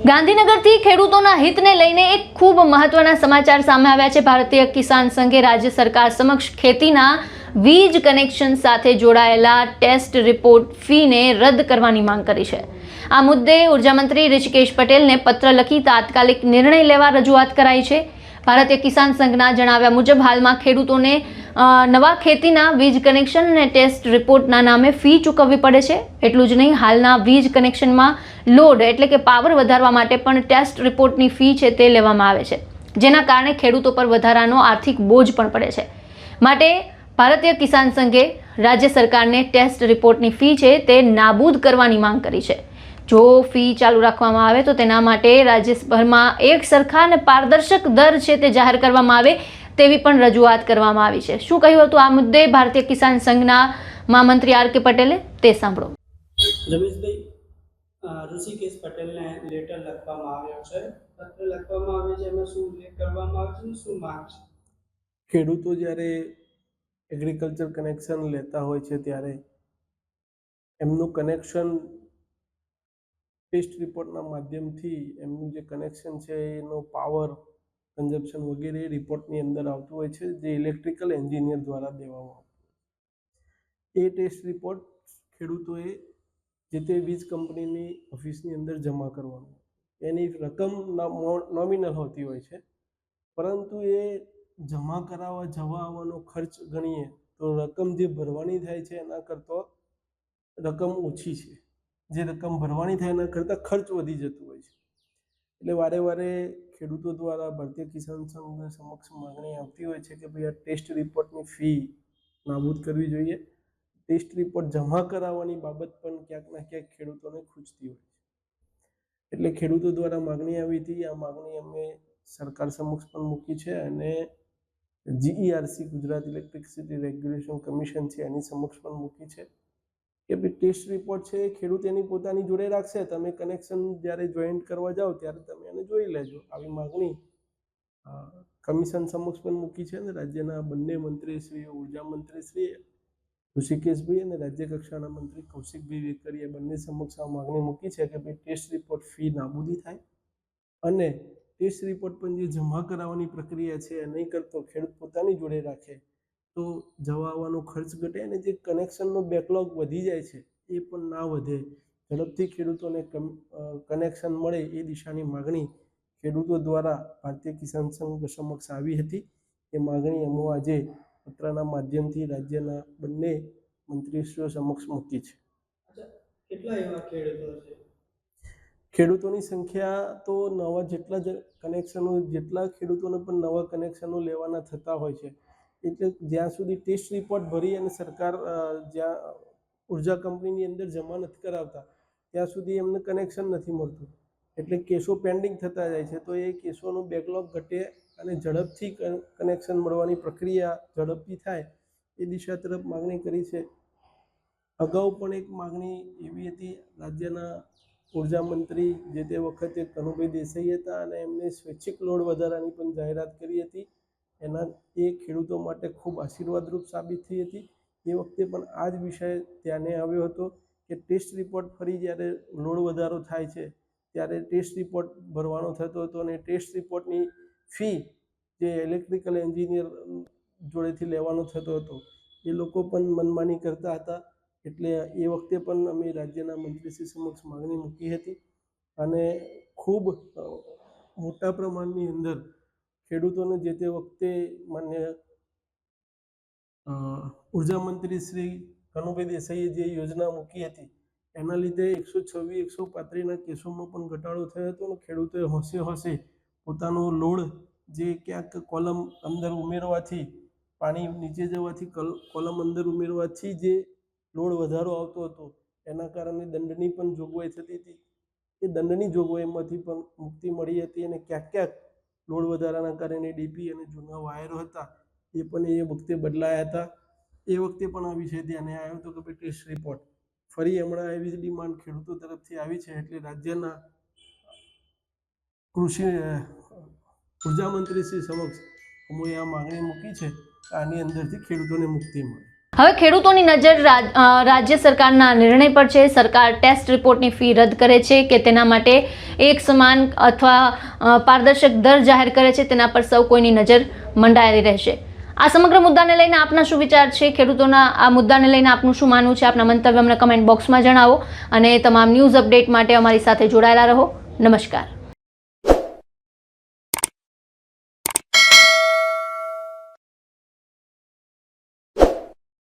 ગાંધીનગરથી ખેડૂતોના હિતને લઈને એક ખૂબ મહત્વના સમાચાર સામે આવ્યા છે। ભારતીય કિસાન સંઘે રાજ્ય સરકાર સમક્ષ ખેતીના વીજ કનેક્શન સાથે જોડાયેલા ટેસ્ટ રિપોર્ટ ફીને રદ કરવાની માંગ કરી છે। આ મુદ્દે ઉર્જા મંત્રી ઋષિકેશ પટેલને પત્ર લખી તાત્કાલિક નિર્ણય લેવા રજૂઆત કરાઈ છે। ભારતીય કિસાન સંઘના જણાવ્યા મુજબ હાલમાં ખેડૂતોને નવા ખેતીના વીજ કનેક્શન અને ટેસ્ટ રિપોર્ટના નામે ફી ચૂકવવી પડે છે। એટલું જ નહીં, હાલના વીજ કનેક્શનમાં લોડ એટલે કે પાવર વધારવા માટે પણ ટેસ્ટ રિપોર્ટની ફી છે તે લેવામાં આવે છે, જેના કારણે ખેડૂતો પર વધારાનો આર્થિક બોજ પણ પડે છે। માટે ભારતીય કિસાન સંઘે રાજ્ય સરકારને ટેસ્ટ રિપોર્ટની ફી છે તે નાબૂદ કરવાની માંગ કરી છે। જો ફી ચાલુ રાખવામાં આવે તો તેના માટે રાજ્યભરમાં એક સરખા અને પારદર્શક દર છે તે જાહેર કરવામાં આવે તેવી પણ રજૂઆત કરવામાં આવી છે। શું કહ્યું હતું આ મુદ્દે ભારતીય કિસાન સંઘના મહામંત્રી આર.કે. પટેલે, તે સાંભળો। રમેશભાઈ, ઋષિકેશ પટેલને લેટર લખવામાં આવ્યો છે, પત્ર લખવામાં આવ્યો છે, એમાં શું ઉલ્લેખ કરવામાં આવે છે, શું માંગ છે? ખેડૂતો જ્યારે એગ્રીકલ્ચર કનેક્શન લેતા હોય છે ત્યારે એમનું કનેક્શન ટેસ્ટ રિપોર્ટના માધ્યમથી એમનું જે કનેક્શન છે એનો પાવર કન્ઝમ્પશન વગેરે રિપોર્ટની અંદર આવતું હોય છે, જે ઇલેક્ટ્રિકલ એન્જિનિયર દ્વારા દેવામાં આવતું હોય છે। એ ટેસ્ટ રિપોર્ટ ખેડૂતોએ જે તે વીજ કંપનીની ઓફિસની અંદર જમા કરવાનું, એની રકમ નોમિનલ હોતી હોય છે, પરંતુ એ જમા કરાવવા જવા આવવાનો ખર્ચ ગણીએ તો રકમ જે ભરવાની થાય છે એના કરતાં રકમ ઓછી છે। જે રકમ ભરવાની થાય એના કરતાં ખર્ચ વધી જતું હોય છે। એટલે વારે વારે ખેડૂતો દ્વારા ભારતીય કિસાન સંઘ સમક્ષ માગણી આવતી હોય છે કે ભાઈ આ ટેસ્ટ રિપોર્ટની ફી નાબૂદ કરવી જોઈએ। ટેસ્ટ રિપોર્ટ જમા કરાવવાની બાબત પણ ક્યાંક ના ક્યાંક ખેડૂતોને ખૂંચતી હોય છે। એટલે ખેડૂતો દ્વારા માગણી આવી હતી। આ માગણી અમે સરકાર સમક્ષ પણ મૂકી છે અને GERC Gujarat electricity regulation commission છે એની સમક્ષ પણ મૂકી છે કે ભાઈ ટેસ્ટ રિપોર્ટ છે એ ખેડૂત એની પોતાની જોડે રાખશે, તમે કનેક્શન જ્યારે જોઈન્ટ કરવા જાઓ ત્યારે તમે એને જોઈ લેજો। આવી માગણી કમિશન સમક્ષ પણ મૂકી છે અને રાજ્યના બંને મંત્રીશ્રીઓ, ઉર્જા મંત્રીશ્રી ઋષિકેશભાઈ અને રાજ્ય કક્ષાના મંત્રી કૌશિકભાઈ વેકરીએ બંને સમક્ષ આ માગણી મૂકી છે કે ભાઈ ટેસ્ટ રિપોર્ટ ફી નાબૂદી થાય અને ટેસ્ટ રિપોર્ટ પણ જે જમા કરાવવાની પ્રક્રિયા છે એ નહીં કરતો ખેડૂત પોતાની જોડે રાખે તો જવા આવવાનો ખર્ચ ઘટે અને જે કનેક્શનનો બેકલોગ વધી જાય છે એ પણ ના વધે, ઝડપથી ખેડૂતોને કનેક્શન મળે એ દિશાની માગણી ખેડૂતો દ્વારા ભારતીય કિસાન સંઘ સમક્ષ આવી હતી। એ માગણી અમે આજે પત્રના માધ્યમથી રાજ્યના બંને મંત્રીશ્રીઓ સમક્ષ મૂકી છે। કેટલા એવા ખેડૂતો છે? ખેડૂતોની સંખ્યા તો નવા જેટલા જ કનેક્શનો, જેટલા ખેડૂતોને પણ નવા કનેક્શનો લેવાના થતા હોય છે, એટલે જ્યાં સુધી ટેસ્ટ રિપોર્ટ ભરી અને સરકાર જ્યાં ઉર્જા કંપનીની અંદર જમા નથી કરાવતા ત્યાં સુધી એમને કનેક્શન નથી મળતું, એટલે કેસો પેન્ડિંગ થતા જાય છે। તો એ કેસોનું બેકલોગ ઘટે અને ઝડપથી કનેક્શન મળવાની પ્રક્રિયા ઝડપથી થાય એ દિશા તરફ માગણી કરી છે। અગાઉ પણ એક માગણી એવી હતી, રાજ્યના ઉર્જા મંત્રી જે તે વખતે કનુભાઈ દેસાઈ હતા અને એમને સ્વૈચ્છિક લોડ વધારાની પણ જાહેરાત કરી હતી। એના એ ખેડૂતો માટે ખૂબ આશીર્વાદરૂપ સાબિત થઈ હતી। એ વખતે પણ આ જ વિષય ધ્યાને આવ્યો હતો કે ટેસ્ટ રિપોર્ટ ફરી જ્યારે લોડ વધારો થાય છે ત્યારે ટેસ્ટ રિપોર્ટ ભરવાનો થતો હતો અને ટેસ્ટ રિપોર્ટની ફી જે ઇલેક્ટ્રિકલ એન્જિનિયર જોડેથી લેવાનો થતો હતો એ લોકો પણ મનમાની કરતા હતા। એટલે એ વખતે પણ અમે રાજ્યના મંત્રીશ્રી સમક્ષ માગણી મૂકી હતી અને ખૂબ મોટા પ્રમાણની અંદર ખેડૂતોને જે તે વખતે માન્ય ઉર્જા મંત્રી શ્રી કનુભાઈ દેસાઈએ જે યોજના મૂકી હતી એના લીધે 126, 135ના કેસોમાં પણ ઘટાડો થયો હતો અને ખેડૂતોએ હોંશે હોંશે પોતાનો લોડ જે ક્યાંક કોલમ અંદર ઉમેરવાથી, પાણી નીચે જવાથી કોલમ અંદર ઉમેરવાથી જે લોડ વધારો આવતો હતો એના કારણે દંડની પણ જોગવાઈ થતી હતી। એ દંડની જોગવાઈમાંથી પણ મુક્તિ મળી હતી અને ક્યાંક ક્યાંક લોડ વધારાના કારણે ડીપી અને જૂના વાયરો હતા એ પણ એ વખતે બદલાયા હતા। એ વખતે પણ આ વિષય ધ્યાને આવ્યો હતો કે ભાઈ ટેસ્ટ રિપોર્ટ ફરી હમણાં એવી જ ડિમાન્ડ ખેડૂતો તરફથી આવી છે, એટલે રાજ્યના ઉર્જા મંત્રી શ્રી સમક્ષ અમે આ માગણી મૂકી છે કે આની અંદરથી ખેડૂતોને મુક્તિ મળે। હવે ખેડૂતોની નજર રાજ્ય સરકારના નિર્ણય પર છે. સરકાર ટેસ્ટ રિપોર્ટની ફી રદ કરે છે કે તેના માટે એક સમાન અથવા પારદર્શક દર જાહેર કરે છે, તેના પર સૌ કોઈની નજર મંડાયેલી રહેશે. આ સમગ્ર મુદ્દાને લઈને આપના શું વિચાર છે? ખેડૂતોના આ મુદ્દાને લઈને આપનું શું માનવું છે? આપના મંતવ્ય અમને કમેન્ટ બોક્સમાં જણાવો અને તમામ ન્યૂઝ અપડેટ માટે અમારી સાથે જોડાયેલા રહો. નમસ્કાર.